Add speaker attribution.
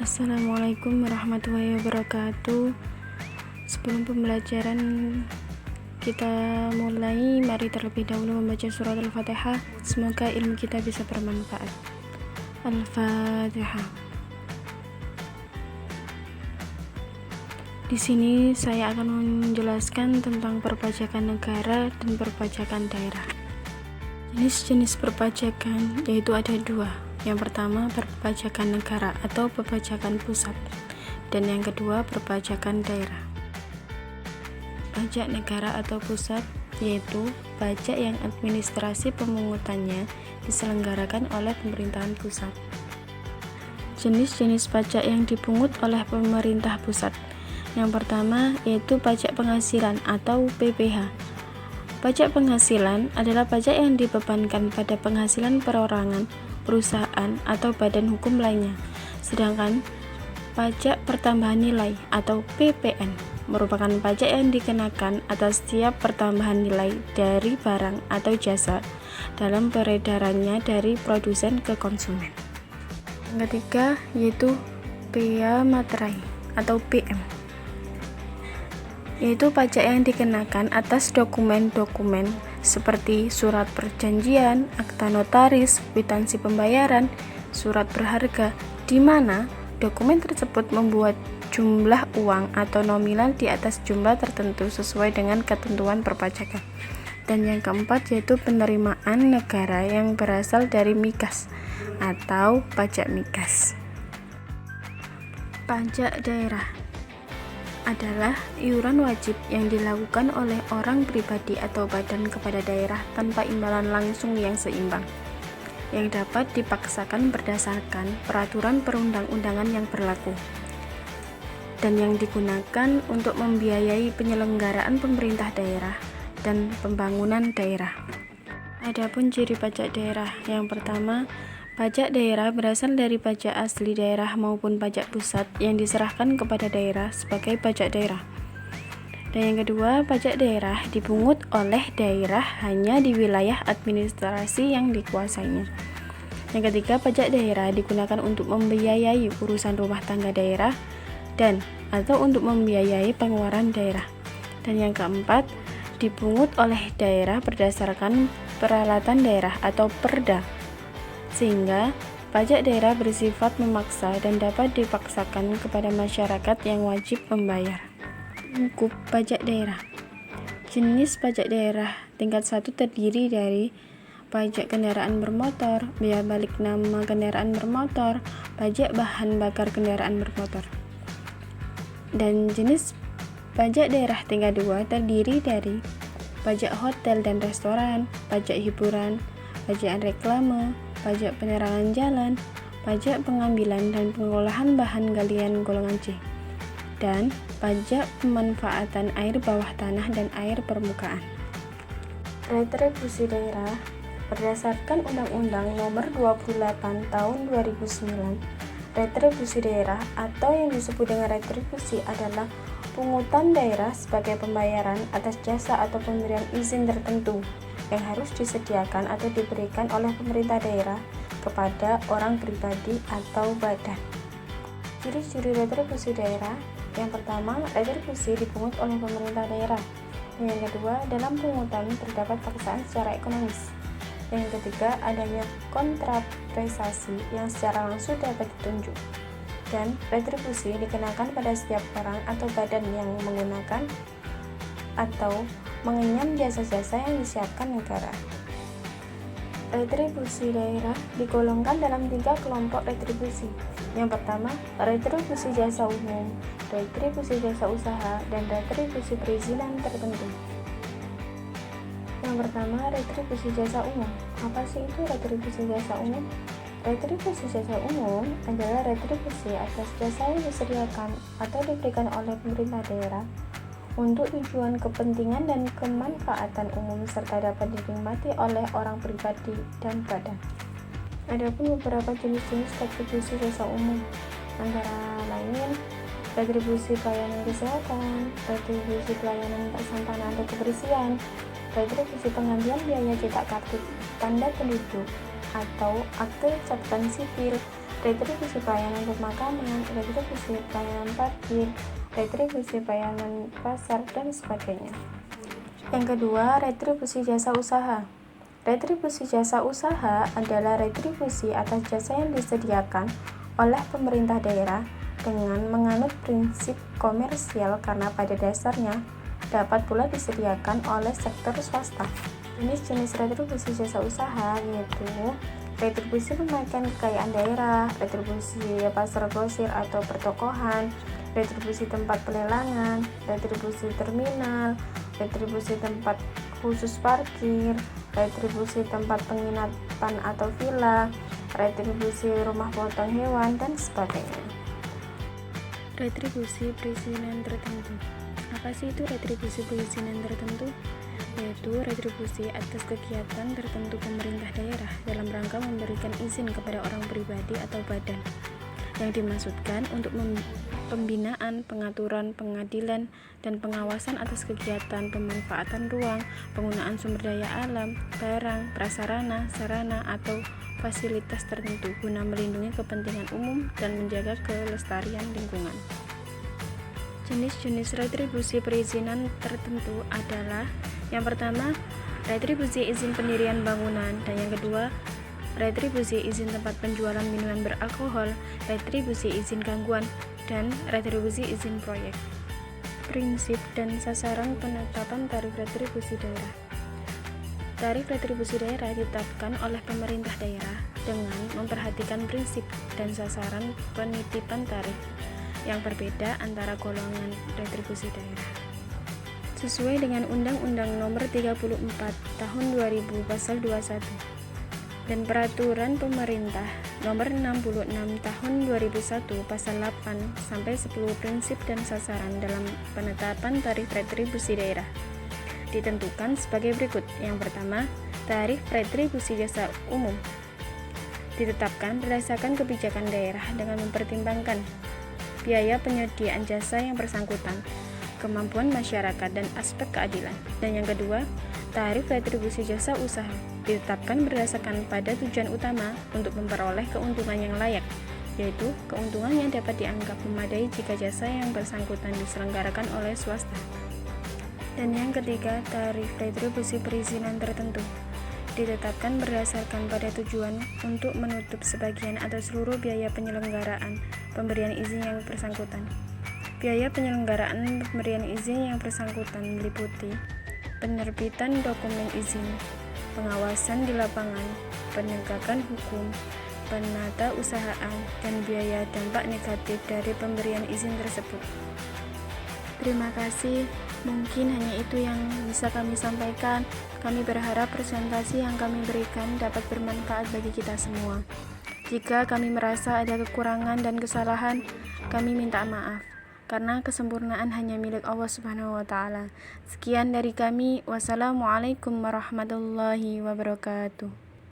Speaker 1: Assalamualaikum warahmatullahi wabarakatuh. Sebelum pembelajaran kita mulai, mari terlebih dahulu membaca surat Al-Fatihah. Semoga ilmu kita bisa bermanfaat. Al-Fatihah. Di sini saya akan menjelaskan tentang perpajakan negara dan perpajakan daerah. Jenis-jenis perpajakan yaitu ada dua. Yang pertama, perpajakan negara atau perpajakan pusat, dan yang kedua, perpajakan daerah. Pajak negara atau pusat yaitu pajak yang administrasi pemungutannya diselenggarakan oleh pemerintahan pusat. Jenis-jenis pajak yang dipungut oleh pemerintah pusat. Yang pertama yaitu pajak penghasilan atau PPh. Pajak penghasilan adalah pajak yang dibebankan pada penghasilan perorangan, perusahaan, atau badan hukum lainnya. Sedangkan pajak pertambahan nilai atau PPN merupakan pajak yang dikenakan atas setiap pertambahan nilai dari barang atau jasa dalam peredarannya dari produsen ke konsumen. Yang ketiga yaitu Bea Materai atau BM, yaitu pajak yang dikenakan atas dokumen-dokumen seperti surat perjanjian, akta notaris, kwitansi pembayaran, surat berharga, di mana dokumen tersebut membuat jumlah uang atau nominal di atas jumlah tertentu sesuai dengan ketentuan perpajakan. Dan yang keempat yaitu penerimaan negara yang berasal dari migas atau pajak migas. Pajak daerah adalah iuran wajib yang dilakukan oleh orang pribadi atau badan kepada daerah tanpa imbalan langsung yang seimbang, yang dapat dipaksakan berdasarkan peraturan perundang-undangan yang berlaku, dan yang digunakan untuk membiayai penyelenggaraan pemerintah daerah dan pembangunan daerah. Adapun ciri pajak daerah, yang pertama, pajak daerah berasal dari pajak asli daerah maupun pajak pusat yang diserahkan kepada daerah sebagai pajak daerah. Dan yang kedua, pajak daerah dipungut oleh daerah hanya di wilayah administrasi yang dikuasainya. Yang ketiga, pajak daerah digunakan untuk membiayai urusan rumah tangga daerah dan atau untuk membiayai pengeluaran daerah. Dan yang keempat, dipungut oleh daerah berdasarkan peralatan daerah atau perda, sehingga pajak daerah bersifat memaksa dan dapat dipaksakan kepada masyarakat yang wajib membayar. Lingkup pajak daerah. Jenis pajak daerah tingkat 1 terdiri dari pajak kendaraan bermotor, bea balik nama kendaraan bermotor, pajak bahan bakar kendaraan bermotor. Dan jenis pajak daerah tingkat 2 terdiri dari pajak hotel dan restoran, pajak hiburan, pajak reklame, pajak penerangan jalan, pajak pengambilan dan pengolahan bahan galian golongan C, dan pajak pemanfaatan air bawah tanah dan air permukaan. Retribusi daerah berdasarkan Undang-Undang Nomor 28 Tahun 2009. Retribusi daerah atau yang disebut dengan retribusi adalah pungutan daerah sebagai pembayaran atas jasa atau pemberian izin tertentu yang harus disediakan atau diberikan oleh pemerintah daerah kepada orang pribadi atau badan. Ciri-ciri retribusi daerah, yang pertama, retribusi dipungut oleh pemerintah daerah. Yang kedua, dalam pungutan terdapat paksaan secara ekonomis. Yang ketiga, adanya kontraprestasi yang secara langsung dapat ditunjuk. Dan retribusi dikenakan pada setiap orang atau badan yang menggunakan atau mengenyam jasa-jasa yang disiapkan negara. Retribusi daerah digolongkan dalam 3 kelompok retribusi. Yang pertama, retribusi jasa umum, retribusi jasa usaha, dan retribusi perizinan tertentu. Yang pertama, retribusi jasa umum. Apa sih itu retribusi jasa umum? Retribusi jasa umum adalah retribusi atas jasa yang disediakan atau diberikan oleh pemerintah daerah untuk tujuan kepentingan dan kemanfaatan umum serta dapat dinikmati oleh orang pribadi dan badan. Adapun beberapa jenis-jenis retribusi jasa umum antara lain retribusi pelayanan kesehatan, retribusi pelayanan persampahan atau kebersihan, retribusi pengambilan biaya cetak kartu tanda penduduk atau akte catatan sipil, retribusi pelayanan pemakaman, retribusi pelayanan parkir, retribusi pelayanan pasar, dan sebagainya. Yang kedua, retribusi jasa usaha. Retribusi jasa usaha adalah retribusi atas jasa yang disediakan oleh pemerintah daerah dengan menganut prinsip komersial karena pada dasarnya dapat pula disediakan oleh sektor swasta. Jenis-jenis retribusi jasa usaha yaitu retribusi pemakaian kekayaan daerah, retribusi pasar grosir atau pertokohan, retribusi tempat pelelangan, retribusi terminal, retribusi tempat khusus parkir, retribusi tempat penginapan atau villa, retribusi rumah potong hewan, dan sebagainya. Retribusi perizinan tertentu. Apa sih itu retribusi perizinan tertentu? Yaitu retribusi atas kegiatan tertentu pemerintah daerah dalam rangka memberikan izin kepada orang pribadi atau badan yang dimaksudkan untuk pembinaan, pengaturan, pengadilan, dan pengawasan atas kegiatan pemanfaatan ruang, penggunaan sumber daya alam, barang, prasarana, sarana, atau fasilitas tertentu guna melindungi kepentingan umum dan menjaga kelestarian lingkungan. Jenis-jenis retribusi perizinan tertentu adalah yang pertama, retribusi izin pendirian bangunan, dan yang kedua, retribusi izin tempat penjualan minuman beralkohol, retribusi izin gangguan, dan retribusi izin proyek. Prinsip dan sasaran penetapan tarif retribusi daerah. Tarif retribusi daerah ditetapkan oleh pemerintah daerah dengan memperhatikan prinsip dan sasaran penitipan tarif yang berbeda antara golongan retribusi daerah. Sesuai dengan Undang-Undang Nomor 34 Tahun 2000 Pasal 21 dan Peraturan Pemerintah Nomor 66 Tahun 2001 Pasal 8 sampai 10 prinsip dan sasaran dalam penetapan tarif retribusi daerah ditentukan sebagai berikut. Yang pertama, tarif retribusi jasa umum ditetapkan berdasarkan kebijakan daerah dengan mempertimbangkan biaya penyediaan jasa yang bersangkutan, kemampuan masyarakat, dan aspek keadilan. Dan yang kedua, tarif retribusi jasa usaha ditetapkan berdasarkan pada tujuan utama untuk memperoleh keuntungan yang layak, yaitu keuntungan yang dapat dianggap memadai jika jasa yang bersangkutan diselenggarakan oleh swasta. Dan yang ketiga, tarif retribusi perizinan tertentu ditetapkan berdasarkan pada tujuan untuk menutup sebagian atau seluruh biaya penyelenggaraan pemberian izin yang bersangkutan. Biaya penyelenggaraan pemberian izin yang bersangkutan meliputi penerbitan dokumen izin, pengawasan di lapangan, penegakan hukum, penata usahaan, dan biaya dampak negatif dari pemberian izin tersebut. Terima kasih. Mungkin hanya itu yang bisa kami sampaikan. Kami berharap presentasi yang kami berikan dapat bermanfaat bagi kita semua. Jika kami merasa ada kekurangan dan kesalahan, kami minta maaf, karena kesempurnaan hanya milik Allah Subhanahu wa Ta'ala. Sekian dari kami. Wassalamualaikum warahmatullahi wabarakatuh.